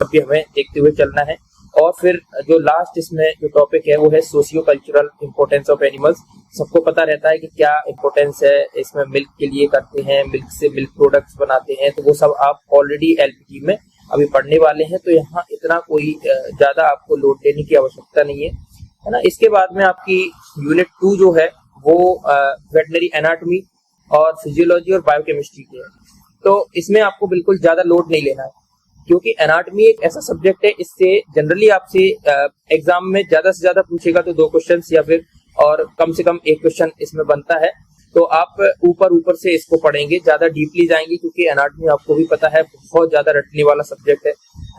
भी हमें देखते हुए चलना है। और फिर जो लास्ट इसमें जो टॉपिक है वो है socio cultural importance of animals. सबको पता रहता है कि क्या इम्पोर्टेंस है इसमें, मिल्क के लिए करते हैं, मिल्क से मिल्क प्रोडक्ट्स बनाते हैं, तो वो सब आप ऑलरेडी एलपीटी में अभी पढ़ने वाले हैं, तो यहाँ इतना कोई ज्यादा आपको लोड लेने की आवश्यकता नहीं है ना। इसके बाद में आपकी यूनिट 2 जो है वो वेटनरी एनाटॉमी और फिजियोलॉजी और बायोकेमिस्ट्री की है। तो इसमें आपको बिल्कुल ज्यादा लोड नहीं लेना है, क्योंकि एनाटॉमी एक ऐसा सब्जेक्ट है, इससे जनरली आपसे एग्जाम में ज्यादा से ज्यादा पूछेगा तो 2 क्वेश्चन या फिर और कम से कम 1 क्वेश्चन इसमें बनता है। तो आप ऊपर से इसको पढ़ेंगे, ज्यादा डीपली जाएंगे, क्योंकि एनाटॉमी आपको भी पता है बहुत ज्यादा रटने वाला सब्जेक्ट है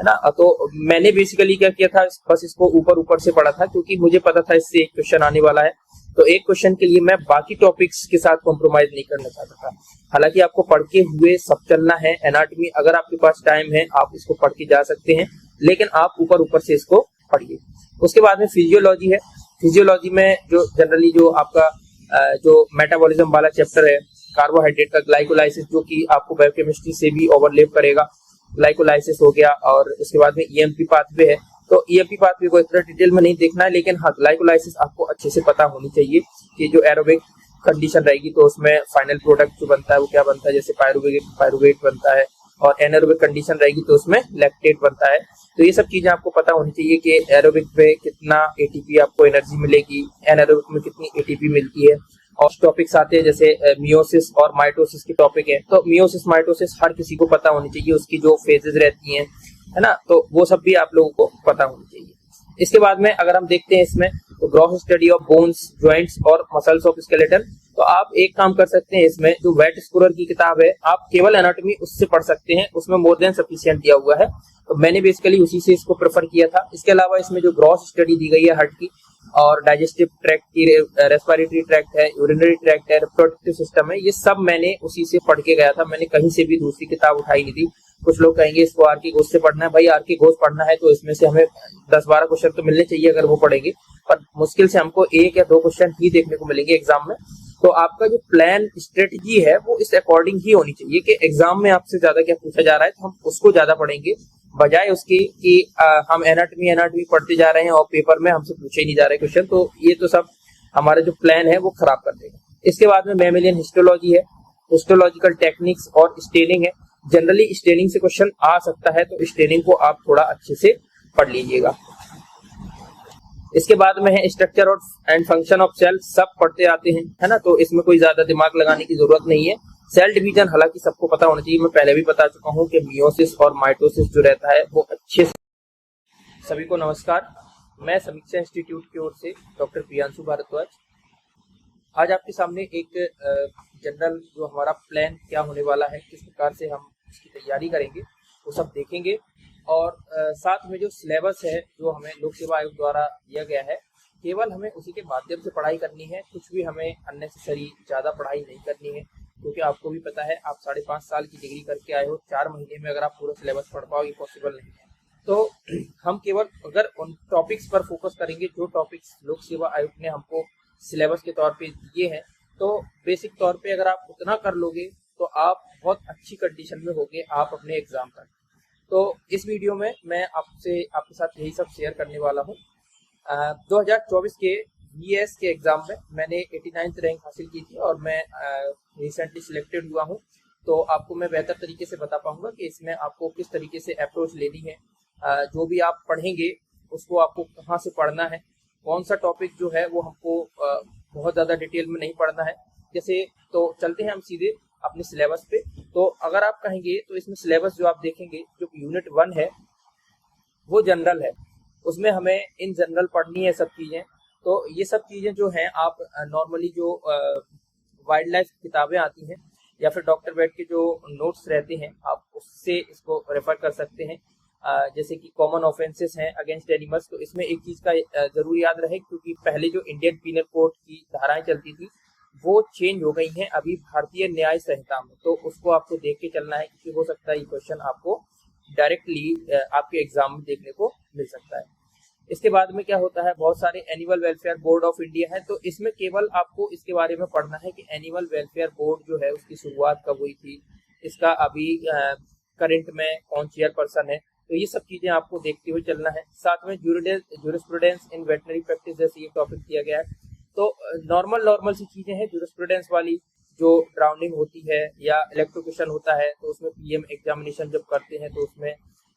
ना। तो मैंने बेसिकली क्या किया था, बस इसको ऊपर से पढ़ा था, क्योंकि मुझे पता था इससे 1 क्वेश्चन आने वाला है। तो 1 क्वेश्चन के लिए मैं बाकी टॉपिक्स के साथ कॉम्प्रोमाइज नहीं करना चाहता था। हालांकि आपको पढ़ के हुए सब चलना है। एनाटॉमी अगर आपके पास टाइम है आप इसको पढ़ के जा सकते हैं, लेकिन आप ऊपर से इसको पढ़िए। उसके बाद में फिजियोलॉजी है। फिजियोलॉजी में जो जनरली जो आपका जो मेटाबॉलिज्म वाला चैप्टर है, कार्बोहाइड्रेट का ग्लाइकोलाइसिस, जो कि आपको बायोकेमिस्ट्री से भी ओवरलैप करेगा, ग्लाइकोलाइसिस हो गया। और उसके बाद में ईएमपी पाथवे है। तो ईएमपी पाथवे को इतना डिटेल में नहीं देखना है, लेकिन हाँ ग्लाइकोलाइसिस आपको अच्छे से पता होनी चाहिए कि जो एरोबिक कंडीशन रहेगी तो उसमें फाइनल प्रोडक्ट जो बनता है वो क्या बनता है, जैसे पायरुवेट बनता है, और एनारोबिक कंडीशन रहेगी तो उसमें लैक्टेट बनता है। तो ये सब चीजें आपको पता होनी चाहिए कि एरोबिक में कितना एटीपी आपको एनर्जी मिलेगी, एनारोबिक में कितनी एटीपी मिलती है। और टॉपिक्स आते हैं जैसे मियोसिस और माइटोसिस के टॉपिक है। तो मियोसिस माइटोसिस हर किसी को पता होनी चाहिए, उसकी जो फेजेस रहती हैं, है ना, तो वो सब भी आप लोगों को पता होनी चाहिए। इसके बाद में अगर हम देखते हैं इसमें तो gross study of bones, joints और मसल्स ऑफ स्केलेटन। तो आप एक काम कर सकते हैं, इसमें जो वेट स्कोरर की किताब है आप केवल एनाटॉमी उससे पढ़ सकते हैं, उसमें मोर देन सफिशिएंट दिया हुआ है। तो मैंने बेसिकली उसी से इसको प्रेफर किया था। इसके अलावा इसमें जो ग्रॉस स्टडी दी गई है हार्ट की, और डाइजेस्टिव ट्रैक्ट की, रेस्पिरेटरी ट्रैक्ट है, यूरिनरी ट्रैक्ट है, रिप्रोडक्टिव सिस्टम है, ये सब मैंने उसी से पढ़ के गया था। मैंने कहीं से भी दूसरी किताब उठाई नहीं थी। कुछ लोग कहेंगे इसको आर के घोष से पढ़ना है, भाई आर के घोष पढ़ना है तो इसमें से हमें 10-12 क्वेश्चन तो मिलने चाहिए अगर वो पढ़ेंगे, पर मुश्किल से हमको 1 या 2 क्वेश्चन ही देखने को मिलेंगे एग्जाम में। तो आपका जो प्लान स्ट्रेटजी है वो इस अकॉर्डिंग ही होनी चाहिए कि एग्जाम में आपसे ज्यादा क्या पूछा जा रहा है, तो हम उसको ज्यादा पढ़ेंगे, बजाय उसकी कि हम एनाटॉमी पढ़ते जा रहे हैं और पेपर में हमसे पूछे ही नहीं जा रहे क्वेश्चन। तो ये तो सब हमारा जो प्लान है वो खराब कर देगा। इसके बाद में मैमेलियन हिस्टोलॉजी है, हिस्टोलॉजिकल टेक्निक्स और स्टेनिंग है। जनरली स्टेनिंग से क्वेश्चन आ सकता है, तो स्टेनिंग को आप थोड़ा अच्छे से पढ़ लीजिएगा। इसके बाद में है स्ट्रक्चर और एंड फंक्शन ऑफ सेल, सब पढ़ते आते हैं, है ना, तो इसमें कोई ज्यादा दिमाग लगाने की जरूरत नहीं है। सेल डिवीजन हालांकि सबको पता होना चाहिए, मैं पहले भी बता चुका हूं कि मियोसिस और माइटोसिस जो रहता है वो अच्छे से। सभी को नमस्कार, मैं समीक्षा इंस्टीट्यूट की ओर से डॉक्टर प्रियांशु भारद्वाज आज आपके सामने एक जनरल जो हमारा प्लान क्या होने वाला है, किस प्रकार से हम इसकी तैयारी करेंगे वो सब देखेंगे। और साथ में जो सिलेबस है जो हमें लोक सेवा आयोग द्वारा दिया गया है, केवल हमें उसी के माध्यम से पढ़ाई करनी है। कुछ भी हमें अननेसेसरी ज़्यादा पढ़ाई नहीं करनी है, क्योंकि आपको भी पता है आप 5.5 साल की डिग्री करके आए हो, 4 महीने में अगर आप पूरा सिलेबस पढ़ पाओ ये पॉसिबल नहीं है। तो हम केवल अगर उन टॉपिक्स पर फोकस करेंगे जो टॉपिक्स लोक सेवा आयोग ने हमको सिलेबस के तौर पे दिए हैं, तो बेसिक तौर पे अगर आप उतना कर लोगे तो आप बहुत अच्छी कंडीशन में होगे आप अपने एग्जाम तक। तो इस वीडियो में मैं आपके साथ यही सब शेयर करने वाला हूँ। 2024 के VAS के एग्जाम में मैंने 89th रैंक हासिल की थी और मैं रिसेंटली सिलेक्टेड हुआ हूँ। तो आपको मैं बेहतर तरीके से बता पाऊंगा कि इसमें आपको किस तरीके से अप्रोच लेनी है, जो भी आप पढ़ेंगे उसको आपको कहाँ से पढ़ना है, कौन सा टॉपिक जो है वो हमको बहुत ज़्यादा डिटेल में नहीं पढ़ना है। जैसे तो चलते हैं हम सीधे अपने सिलेबस पे। तो अगर आप कहेंगे तो इसमें सिलेबस जो आप देखेंगे, जो यूनिट 1 है वो जनरल है, उसमें हमें इन जनरल पढ़नी है सब चीज़ें। तो ये सब चीज़ें जो हैं आप नॉर्मली जो वाइल्ड लाइफ किताबें आती हैं या फिर डॉक्टर बेड के जो नोट्स रहते हैं आप उससे इसको रेफर कर सकते हैं। जैसे कि कॉमन ऑफेंसेस हैं अगेंस्ट एनिमल्स, तो इसमें एक चीज़ का जरूर याद रहे, क्योंकि पहले जो इंडियन पीनल कोड की धाराएं चलती थी वो चेंज हो गई हैं अभी भारतीय न्याय संहिता में, तो उसको आपको देख के चलना है, क्योंकि हो सकता है ये क्वेश्चन आपको डायरेक्टली आपके एग्जाम में देखने को मिल सकता है। इसके बाद में क्या होता है, बहुत सारे animal welfare board of India है, तो इसमें केवल आपको इसके बारे में पढ़ना है कि एनिमल वेलफेयर बोर्ड जो है उसकी शुरुआत कब हुई थी, इसका अभी करंट में कौन चेयरपर्सन है। तो ये सब चीजें आपको देखते हुए चलना है। साथ में जूरिस्प्रूडेंस इन वेटनरी प्रैक्टिस जैसे ये टॉपिक दिया गया है। तो नॉर्मल सी चीजें हैं जूरिस्प्रूडेंस वाली, जो ड्राउनिंग होती है या इलेक्ट्रोक्यूशन होता है तो उसमें पीएम एग्जामिनेशन जब करते हैं तो उसमें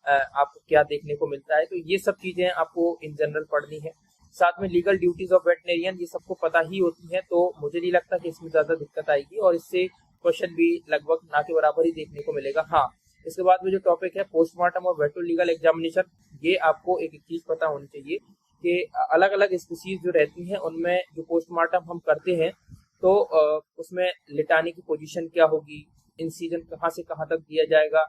आपको क्या देखने को मिलता है, तो ये सब चीजें आपको इन जनरल पढ़नी है। साथ में लीगल ड्यूटीज ऑफ वेटनेरियन, ये सबको पता ही होती है, तो मुझे नहीं लगता कि इसमें ज्यादा दिक्कत आएगी और इससे क्वेश्चन भी लगभग ना के बराबर ही देखने को मिलेगा। हाँ, इसके बाद में जो टॉपिक है पोस्टमार्टम और वेटो लीगल एग्जामिनेशन, ये आपको एक चीज पता होनी चाहिए कि अलग अलग स्पीसीज जो रहती हैं उनमें जो पोस्टमार्टम हम करते हैं तो उसमें लिटाने की पोजीशन क्या होगी, इंसिजन कहाँ से कहाँ तक दिया जाएगा।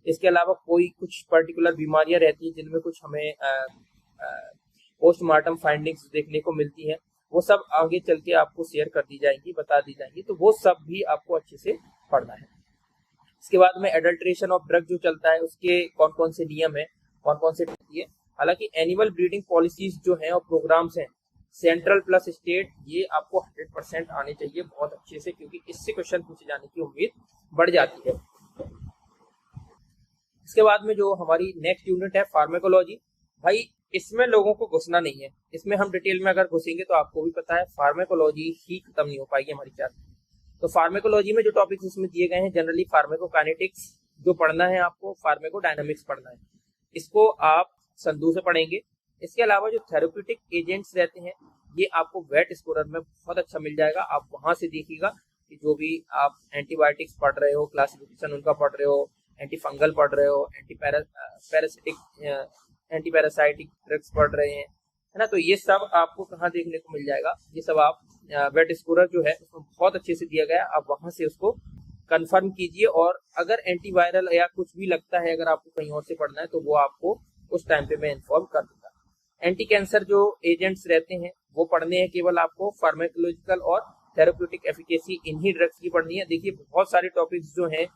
इसके अलावा कोई कुछ पर्टिकुलर बीमारियां रहती हैं जिनमें कुछ हमें पोस्टमार्टम फाइंडिंग्स देखने को मिलती हैं, वो सब आगे चल के आपको शेयर कर दी जाएंगी, बता दी जाएंगी, तो वो सब भी आपको अच्छे से पढ़ना है। इसके बाद में एडल्ट्रेशन ऑफ ड्रग जो चलता है उसके कौन कौन से नियम है, कौन कौन से है। हालांकि एनिमल ब्रीडिंग पॉलिसीज जो हैं और प्रोग्राम्स हैं सेंट्रल प्लस स्टेट, ये आपको 100% आने चाहिए बहुत अच्छे से, क्योंकि इससे क्वेश्चन पूछे जाने की उम्मीद बढ़ जाती है। इसके बाद में जो हमारी नेक्स्ट यूनिट है फार्मेकोलॉजी, भाई इसमें लोगों को घुसना नहीं है, इसमें हम डिटेल में अगर घुसेंगे तो आपको भी पता है फार्मेकोलॉजी ही खत्म नहीं हो पाएगी हमारी चर्चा। तो फार्मेकोलॉजी में जो टॉपिक्स इसमें दिए गए हैं, जनरली फार्मेकोकाइनेटिक्स जो पढ़ना है आपको, फार्मेकोडायनामिक्स पढ़ना है, इसको आप संधू से पढ़ेंगे। इसके अलावा जो थेरेप्यूटिक एजेंट्स रहते हैं ये आपको वेट स्कोरर में बहुत अच्छा मिल जाएगा, आप वहां से देखिएगा कि जो भी आप एंटीबायोटिक्स पढ़ रहे हो, क्लासिफिकेशन उनका पढ़ रहे हो, एंटी फंगल पढ़ रहे हो, एंटी पैरासाइटिक ड्रग्स पढ़ रहे हैं, है ना, तो ये सब आपको कहाँ देखने को मिल जाएगा, ये सब आप वेट स्कोरर जो है उसमें बहुत अच्छे से दिया गया है, आप वहां से उसको कंफर्म कीजिए। और अगर एंटीवायरल या कुछ भी लगता है अगर आपको कहीं और से पढ़ना है तो वो आपको उस टाइम पे मैं इन्फॉर्म कर दूंगा। एंटी कैंसर जो एजेंट्स रहते हैं वो पढ़ने हैं केवल आपको, फार्माकोलॉजिकल और थेरेप्यूटिक एफिकेसी इन्हीं ड्रग्स की पढ़नी है। देखिए बहुत सारे टॉपिक्स जो हैं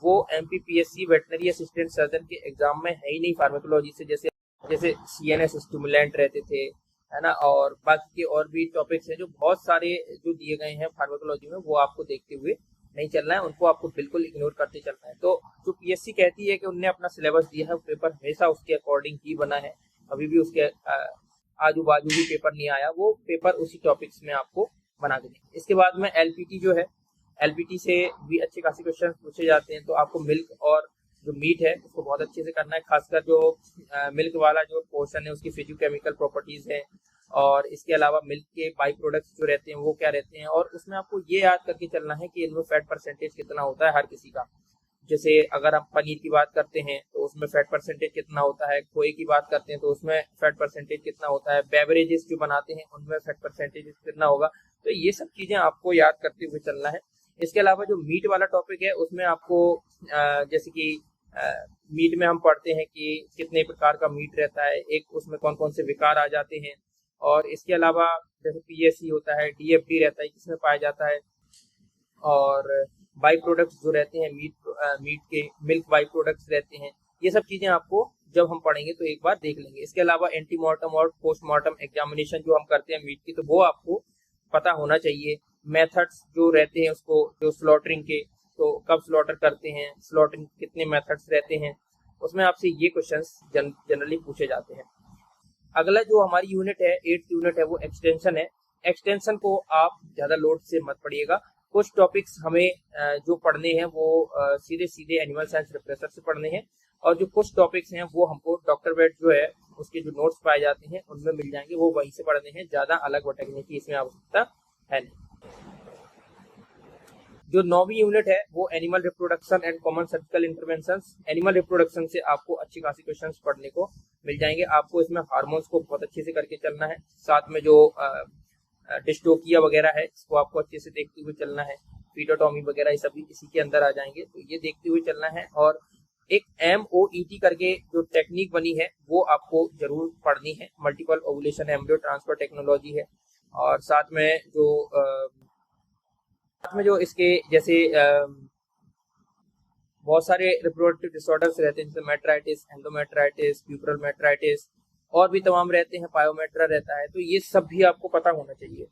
वो एमपीपीएससी वेटनरी असिस्टेंट सर्जन के एग्जाम में है ही नहीं फार्माकोलॉजी से, जैसे सीएनएस स्टिमुलेंट रहते थे, है ना, और बाकी के और भी टॉपिक्स हैं जो बहुत सारे जो दिए गए हैं फार्माकोलॉजी में, वो आपको देखते हुए नहीं चलना है, उनको आपको बिल्कुल इग्नोर करते चलना है। तो जो पीएससी कहती है कि उनने अपना सिलेबस दिया है, पेपर हमेशा उसके अकॉर्डिंग ही बना है, कभी भी उसके आजू बाजू भी पेपर नहीं आया, वो पेपर उसी टॉपिक्स में आपको बना के देंगे। इसके बाद में एलपीटी जो है, एलपीटी से भी अच्छे खासे क्वेश्चन पूछे जाते हैं, तो आपको मिल्क और जो मीट है उसको बहुत अच्छे से करना है, खासकर जो मिल्क वाला जो पोर्शन है उसकी फिजियोकेमिकल प्रॉपर्टीज है, और इसके अलावा मिल्क के बाई प्रोडक्ट्स जो रहते हैं वो क्या रहते हैं, और उसमें आपको ये याद करके चलना है कि इनमें फैट परसेंटेज कितना होता है हर किसी का। जैसे अगर हम पनीर की बात करते हैं तो उसमें फैट परसेंटेज कितना होता है, खोए की बात करते हैं तो उसमें फैट परसेंटेज कितना होता है, बेवरेजेस जो बनाते हैं उनमें फैट परसेंटेज कितना होगा, तो ये सब चीजें आपको याद करते हुए चलना है। इसके अलावा जो मीट वाला टॉपिक है उसमें आपको जैसे कि मीट में हम पढ़ते हैं कि कितने प्रकार का मीट रहता है, एक उसमें कौन कौन से विकार आ जाते हैं, और इसके अलावा जैसे पीएससी होता है, डीएफडी रहता है, किसमें पाया जाता है, और बाई प्रोडक्ट्स जो रहते हैं मीट के, मिल्क बाई प्रोडक्ट्स रहते हैं, ये सब चीजें आपको जब हम पढ़ेंगे तो एक बार देख लेंगे। इसके अलावा एंटीमॉर्टम और पोस्टमार्टम एग्जामिनेशन जो हम करते हैं मीट की, तो वो आपको पता होना चाहिए। मेथड्स जो रहते हैं उसको, जो स्लॉटरिंग के, तो कब स्लॉटर करते हैं, स्लॉटरिंग कितने मेथड्स रहते हैं, उसमें आपसे ये क्वेश्चंस जनरली पूछे जाते हैं। अगला जो हमारी यूनिट है, 8th यूनिट है, वो एक्सटेंशन है। एक्सटेंशन को आप ज्यादा लोड से मत पढ़िएगा, कुछ टॉपिक्स हमें जो पढ़ने हैं वो सीधे सीधे एनिमल साइंस रिफ्रेशर से पढ़ने हैं, और जो कुछ टॉपिक्स हैं वो हमको डॉक्टर वेट जो है उसके जो नोट्स पाए जाते हैं उनमें मिल जाएंगे, वो वहीं से पढ़ने हैं, ज्यादा अलग भटकने की इसमें आवश्यकता है नहीं। जो 9वीं यूनिट है वो animal reproduction and common surgical interventions. Animal reproduction से आपको अच्छी खासी क्वेश्चंस पढ़ने को मिल जाएंगे। आपको इसमें हार्मोन्स को बहुत अच्छे से करके चलना है, साथ में जो डिस्टोकिया वगैरह है इसको आपको अच्छे से देखते हुए चलना है, फीटोटॉमी वगैरह ये सभी इसी के अंदर आ जाएंगे, तो ये देखते हुए चलना है। और एक MOET करके जो टेक्निक बनी है वो आपको जरूर पढ़नी है, multiple ovulation embryo transfer technology है, और साथ में जो इसके जैसे बहुत सारे रिप्रोडक्टिव डिसऑर्डर्स रहते हैं, जैसे मेट्राइटिस, एंडोमेट्राइटिस, प्यूबरल मेट्राइटिस और भी तमाम रहते हैं, पायोमेट्रा रहता है, तो ये सब भी आपको पता होना चाहिए।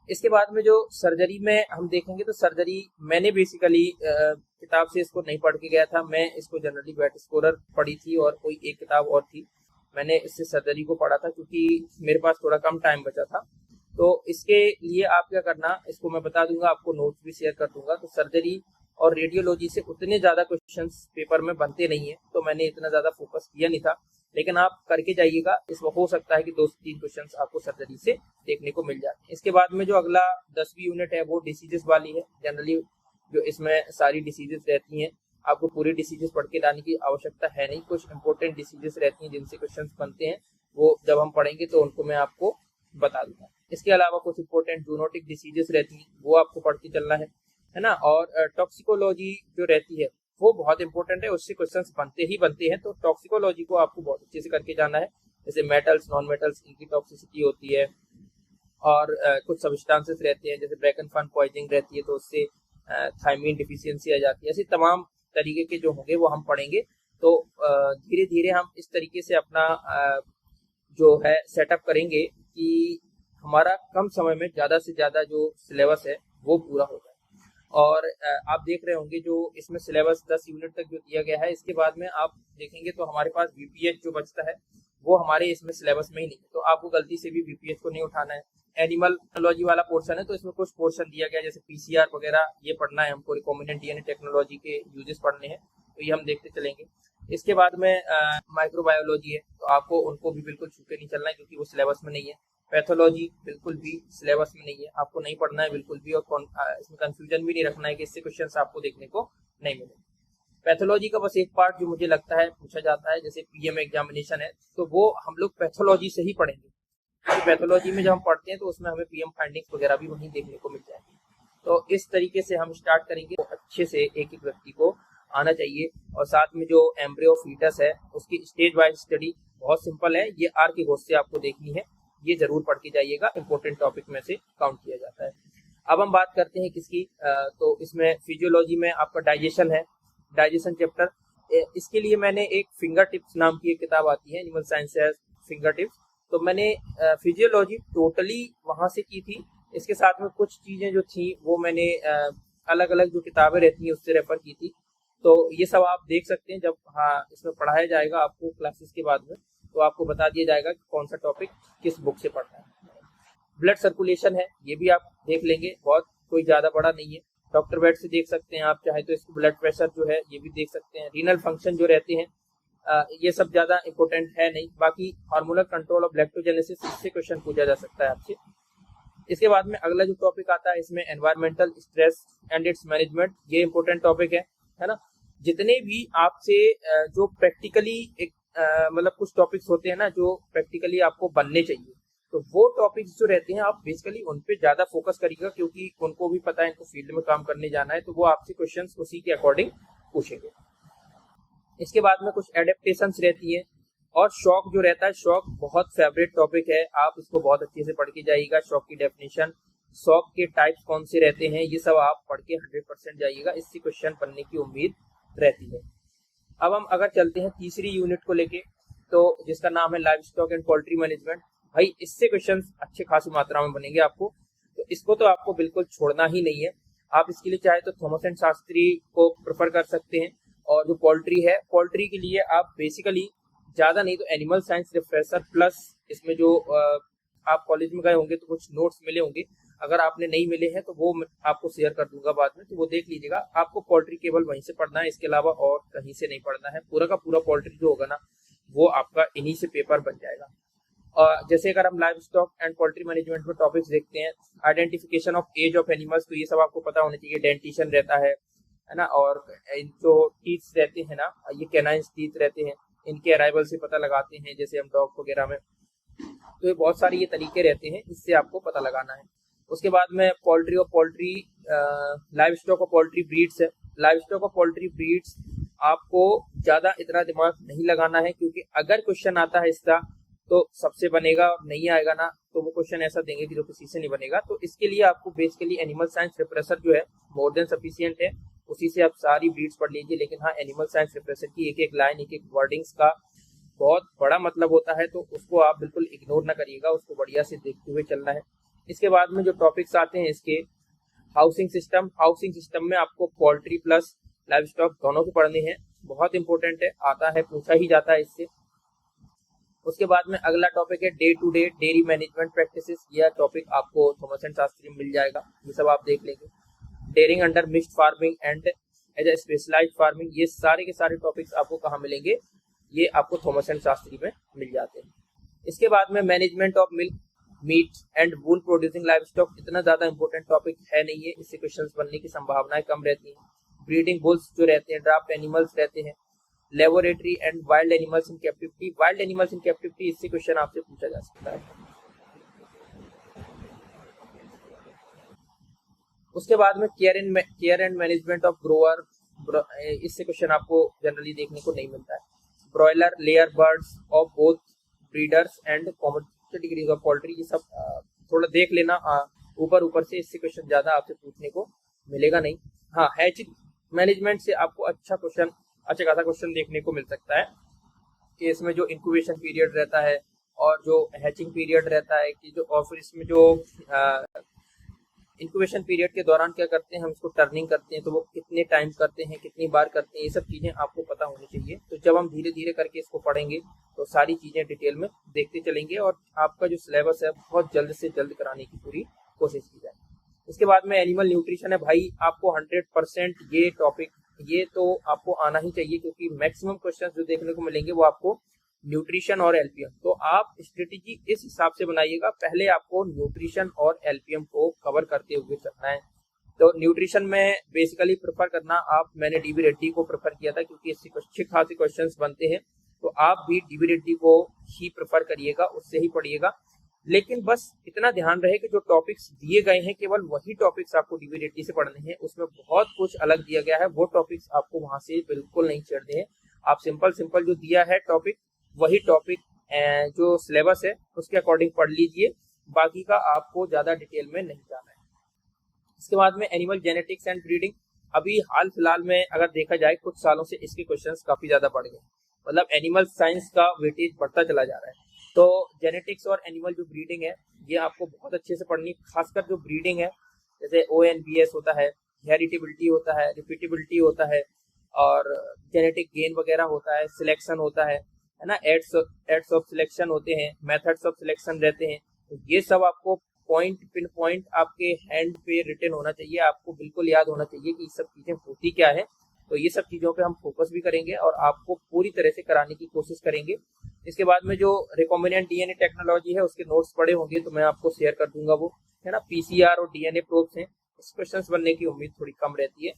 इसके बाद में जो सर्जरी में हम देखेंगे, तो सर्जरी मैंने बेसिकली किताब से इसको नहीं पढ़ के गया था, मैं इसको जनरली वेट स्कोरर पढ़ी थी और कोई एक किताब और थी, मैंने इससे सर्जरी को पढ़ा था क्योंकि मेरे पास थोड़ा कम टाइम बचा था। तो इसके लिए आप क्या करना, इसको मैं बता दूंगा, आपको नोट्स भी शेयर कर दूंगा। तो सर्जरी और रेडियोलॉजी से उतने ज़्यादा क्वेश्चंस पेपर में बनते नहीं है, तो मैंने इतना ज़्यादा फोकस किया नहीं था, लेकिन आप करके जाइएगा, इसमें हो सकता है कि 2 से 3 क्वेश्चंस आपको सर्जरी से देखने को मिल जाए। इसके बाद में जो अगला 10वीं यूनिट है वो डिसीजेस वाली है। जनरली जो इसमें सारी डिसीजेस रहती हैं, आपको पूरी डिसीजेस पढ़ के लाने की आवश्यकता है नहीं, कुछ इंपॉर्टेंट डिसीजेस रहती हैं जिनसे क्वेश्चंस बनते हैं, वो जब हम पढ़ेंगे तो उनको मैं आपको बता दूंगा। इसके अलावा कुछ इंपॉर्टेंट जूनोटिक डिसीजेस रहती हैं, वो आपको पढ़ के चलना है ना। और टॉक्सिकोलॉजी जो रहती है वो बहुत इंपॉर्टेंट है, उससे क्वेश्चंस बनते ही बनते हैं, तो टॉक्सिकोलॉजी को आपको बहुत अच्छे से करके जाना है। जैसे मेटल्स, नॉन मेटल्स, इनकी टॉक्सिसिटी होती है, और कुछ सब्सटेंसेस रहते हैं, जैसे ब्रैकनफन पॉइजनिंग रहती है तो उससे थायमीन डिफिशियंसी आ जाती है। ऐसे तमाम तरीके के जो होंगे वो हम पढ़ेंगे। तो धीरे धीरे हम इस तरीके से अपना जो है सेटअप करेंगे कि हमारा कम समय में ज़्यादा से ज़्यादा जो सिलेबस है वो पूरा हो जाए। और आप देख रहे होंगे जो इसमें सिलेबस 10 यूनिट तक जो दिया गया है, इसके बाद में आप देखेंगे तो हमारे पास वीपीएच जो बचता है वो हमारे इसमें सिलेबस में ही नहीं है, तो आपको गलती से भी वीपीएच को नहीं उठाना है। एनिमल टेक्नोलॉजी वाला पोर्शन है, तो इसमें कुछ पोर्शन दिया गया जैसे पीसीआर वगैरह, ये पढ़ना है हमको, रिकॉम्बिनेंट डीएनए टेक्नोलॉजी के यूजेस पढ़ने हैं, तो ये हम देखते चलेंगे। इसके बाद में माइक्रोबायोलॉजी है, तो आपको उनको भी बिल्कुल छू के नहीं चलना है क्योंकि वो सिलेबस में नहीं है। पैथोलॉजी बिल्कुल भी सिलेबस में नहीं है, आपको नहीं पढ़ना है बिल्कुल भी, और इसमें कंफ्यूजन भी नहीं रखना है कि इससे क्वेश्चंस आपको देखने को नहीं मिले। पैथोलॉजी का बस एक पार्ट जो मुझे लगता है पूछा जाता है, जैसे पीएम एग्जामिनेशन है, तो वो हम लोग पैथोलॉजी से ही पढ़ेंगे। तो पैथोलॉजी में जब हम पढ़ते हैं तो उसमें हमें पीएम फाइंडिंग्स वगैरह भी वहीं देखने को मिल जाएगी। तो इस तरीके से हम स्टार्ट करेंगे, तो अच्छे से एक एक व्यक्ति को आना चाहिए। और साथ में जो एम्ब्रियो फीटस है उसकी स्टेज वाइज स्टडी बहुत सिंपल है, ये आर के घोष से आपको देखनी है, ये जरूर पढ़ के जाइएगा, इंपॉर्टेंट टॉपिक में से काउंट किया जाता है। अब हम बात करते हैं किसकी, तो इसमें फिजियोलॉजी में आपका डाइजेशन है, डाइजेशन चैप्टर। इसके लिए मैंने एक फिंगर टिप्स नाम की एक किताब आती है, एनिमल साइंसेस फिंगर टिप्स, तो मैंने फिजियोलॉजी टोटली वहां से की थी। इसके साथ में कुछ चीजें जो थी वो मैंने अलग अलग जो किताबें रहती हैं उससे रेफर की थी। तो ये सब आप देख सकते हैं, जब इसमें पढ़ाया जाएगा आपको क्लासेस के बाद में, तो आपको बता दिया जाएगा कि कौन सा टॉपिक किस बुक से पढ़ना है। ब्लड सर्कुलेशन है, ये भी आप देख लेंगे, बहुत कोई ज़्यादा बड़ा नहीं है, डॉक्टर वेट से देख सकते हैं आप चाहे तो। इसको ब्लड प्रेशर जो है ये भी देख सकते हैं। रीनल फंक्शन जो रहते हैं ये सब ज़्यादा इंपॉर्टेंट है नहीं। बाकी हार्मोनल कंट्रोल ऑफ लैक्टोजेनेसिस, इससे क्वेश्चन पूछा जा सकता है आपसे। इसके बाद में अगला जो टॉपिक आता है इसमें environmental stress and it's management, ये इंपॉर्टेंट टॉपिक है ना। जितने भी आपसे जो प्रैक्टिकली एक मतलब कुछ टॉपिक्स होते हैं ना जो प्रैक्टिकली आपको बनने चाहिए, तो वो टॉपिक्स जो रहते हैं आप बेसिकली उन पे ज्यादा फोकस करिएगा, क्योंकि उनको भी पता है इनको फील्ड में काम करने जाना है, तो वो आपसे क्वेश्चंस उसी के अकॉर्डिंग पूछेंगे। इसके बाद में कुछ एडेप्टेशंस रहती है, और शॉक जो रहता है, शॉक बहुत फेवरेट टॉपिक है, आप इसको बहुत अच्छे से पढ़ के जाइएगा। शॉक की डेफिनेशन, शॉक के टाइप्स कौन से रहते हैं, ये सब आप पढ़ के 100% जाइएगा, इससे क्वेश्चन बनने की उम्मीद रहती है। अब हम अगर चलते हैं तीसरी यूनिट को लेके, तो जिसका नाम है live stock and poultry management. भाई इससे क्वेश्चन अच्छे खासी मात्रा में बनेंगे आपको, तो इसको तो आपको बिल्कुल छोड़ना ही नहीं है। आप इसके लिए चाहे तो थॉमस एंड शास्त्री को प्रेफर कर सकते हैं, और जो पोल्ट्री है, पोल्ट्री के लिए आप बेसिकली ज्यादा नहीं तो एनिमल साइंस रिफ्रेशर प्लस इसमें जो आप कॉलेज में गए होंगे तो कुछ नोट्स मिले होंगे, अगर आपने नहीं मिले हैं तो वो आपको शेयर कर दूंगा बाद में, तो वो देख लीजिएगा। आपको पोल्ट्री केवल वहीं से पढ़ना है, इसके अलावा और कहीं से नहीं पढ़ना है। पूरा का पूरा पोल्ट्री जो होगा ना वो आपका इन्हीं से पेपर बन जाएगा। और जैसे अगर हम livestock and poultry management में टॉपिक्स देखते हैं, identification of age of animals, तो ये सब आपको पता होना चाहिए। डेंटिशन रहता है ना, और जो टीथ रहते हैं ना, ये कैनाइंस टीथ रहते हैं, इनके अराइवल से पता लगाते हैं, जैसे हम डॉग वगैरह में। तो ये बहुत सारे ये तरीके रहते हैं, इससे आपको पता लगाना है। उसके बाद में पोल्ट्री और पोल्ट्री लाइव स्टॉक और पोल्ट्री ब्रीड्स है। लाइव स्टॉक और पोल्ट्री ब्रीड्स आपको ज्यादा इतना दिमाग नहीं लगाना है, क्योंकि अगर क्वेश्चन आता है इसका तो सबसे बनेगा, और नहीं आएगा ना तो वो क्वेश्चन ऐसा देंगे कि जो किसी से नहीं बनेगा। तो इसके लिए आपको बेसिकली एनिमल साइंस रिफ्रेशर जो है मोर देन सफिशिएंट है, उसी से आप सारी ब्रीड्स पढ़ लीजिए। लेकिन हाँ, एनिमल साइंस रिफ्रेशर की एक एक लाइन, एक एक वर्डिंग्स का बहुत बड़ा मतलब होता है, तो उसको आप बिल्कुल इग्नोर ना करिएगा, उसको बढ़िया से देखते हुए चलना है। इसके बाद में जो टॉपिक्स आते हैं इसके, हाउसिंग सिस्टम में आपको पोल्ट्री प्लस लाइव स्टॉक दोनों के पढ़ने हैं, बहुत इंपॉर्टेंट है, आता है, पूछा ही जाता है इससे। उसके बाद में अगला टॉपिक है day to day dairy management practices. यह टॉपिक आपको थॉमस एंड शास्त्री में मिल जाएगा, ये सब आप देख लेंगे। Dairying under mixed farming and as a specialised farming, ये सारे के सारे टॉपिक्स आपको कहाँ मिलेंगे, ये आपको थॉमस एंड शास्त्री में मिल जाते हैं। इसके बाद में management of milk meet and wool producing live stock, इतना ज्यादा इंपॉर्टेंट टॉपिक है नहीं है, इससे क्वेश्चंस बनने की संभावनाएं कम रहती हैं। ब्रीडिंग बुल्स जो रहते हैं, ड्राफ्ट एनिमल्स रहते हैं, laboratory and wild animals in captivity, इससे क्वेश्चन आपसे पूछा जा सकता है। उसके बाद में care and management of grower, इससे क्वेश्चन आपको जनरली देखने को नहीं मिलता है। Broiler layer birds of both breeders and common degrees of poultry, ये सब थोड़ा देख लेना ऊपर से, इससे क्वेश्चन ज्यादा आपसे पूछने को मिलेगा नहीं। हाँ, हैचिंग मैनेजमेंट से आपको अच्छा खासा क्वेश्चन देखने को मिल सकता है कि इसमें जो इंक्यूबेशन पीरियड रहता है और जो हैचिंग पीरियड रहता है कि जो, और फिर इसमें जो इंक्यूबेशन पीरियड के दौरान क्या करते हैं, हम इसको टर्निंग करते हैं तो वो कितने टाइम करते हैं, कितनी बार करते हैं, ये सब चीजें आपको पता होनी चाहिए। तो जब हम धीरे धीरे करके इसको पढ़ेंगे तो सारी चीजें डिटेल में देखते चलेंगे और आपका जो सिलेबस है बहुत जल्द से जल्द कराने की पूरी कोशिश की जाए। इसके बाद में एनिमल न्यूट्रिशन है, भाई आपको 100% ये टॉपिक, ये तो आपको आना ही चाहिए क्योंकि मैक्सिमम क्वेश्चन जो देखने को मिलेंगे वो आपको न्यूट्रिशन और एलपीएम, तो आप स्ट्रेटेजी इस हिसाब से बनाइएगा, पहले आपको न्यूट्रिशन और एलपीएम को कवर करते हुए चलना है। तो न्यूट्रिशन में बेसिकली प्रेफर करना मैंने डीबी रेड्डी को प्रेफर किया था क्योंकि इससे अच्छे खासे क्वेश्चंस बनते हैं, तो आप भी डीबी रेड्डी को ही प्रेफर करिएगा, उससे ही पढ़िएगा। लेकिन बस इतना ध्यान रहे कि जो टॉपिक्स दिए गए हैं केवल वही टॉपिक्स आपको डीबी रेड्डी से पढ़ने हैं, उसमें बहुत कुछ अलग दिया गया है, वो टॉपिक्स आपको वहां से बिल्कुल नहीं छेड़ने हैं। आप सिंपल जो दिया है टॉपिक, वही टॉपिक जो सिलेबस है उसके अकॉर्डिंग पढ़ लीजिए, बाकी का आपको ज्यादा डिटेल में नहीं जाना है। इसके बाद में एनिमल जेनेटिक्स एंड ब्रीडिंग, अभी हाल फिलहाल में अगर देखा जाए कुछ सालों से इसके क्वेश्चंस काफी ज्यादा बढ़ गए, मतलब एनिमल साइंस का वेटेज बढ़ता चला जा रहा है। तो जेनेटिक्स और एनिमल जो ब्रीडिंग है ये आपको बहुत अच्छे से पढ़नी, खासकर जो ब्रीडिंग है जैसे ONBS होता है, हेरिटेबिलिटी होता है, रिपीटेबिलिटी होता है और जेनेटिक गेन वगैरह होता है, सिलेक्शन होता है ना, एड्स ऑफ सिलेक्शन होते हैं, मेथड्स ऑफ सिलेक्शन रहते हैं। तो ये सब आपको पिन पॉइंट आपके हैंड पे रिटन होना चाहिए, आपको बिल्कुल याद होना चाहिए कि ये सब चीजें होती क्या है। तो ये सब चीजों पे हम फोकस भी करेंगे और आपको पूरी तरह से कराने की कोशिश करेंगे। इसके बाद में जो रिकॉम्बिनेंट डीएनए टेक्नोलॉजी है उसके नोट्स पड़े होंगे तो मैं आपको शेयर कर दूंगा, वो है ना, PCR और DNA प्रोब्स हैं, इस क्वेश्चंस बनने की उम्मीद थोड़ी कम रहती है।